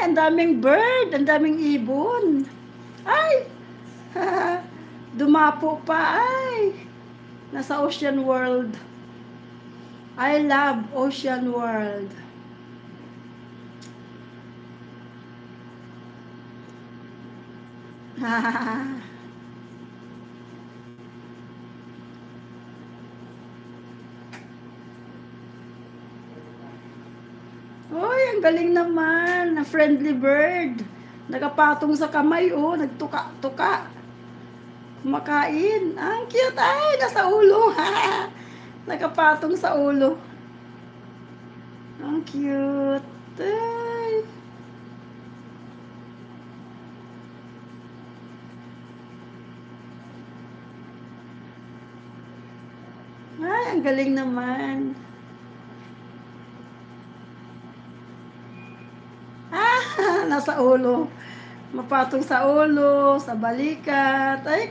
ang daming bird, ang daming ibon. Ay! Dumapo pa, ay! Nasa Ocean World. I love Ocean World. Uy, ang galing naman. Na friendly bird. Nakapatong sa kamay, oh. Nagtuka-tuka. Kumakain. Ang cute. Ay, nasa ulo. Nakapatong sa ulo. Ang cute. Ay. Ay, ang galing naman. Nasa ulo. Mapatong sa ulo, sa balikat. Ay,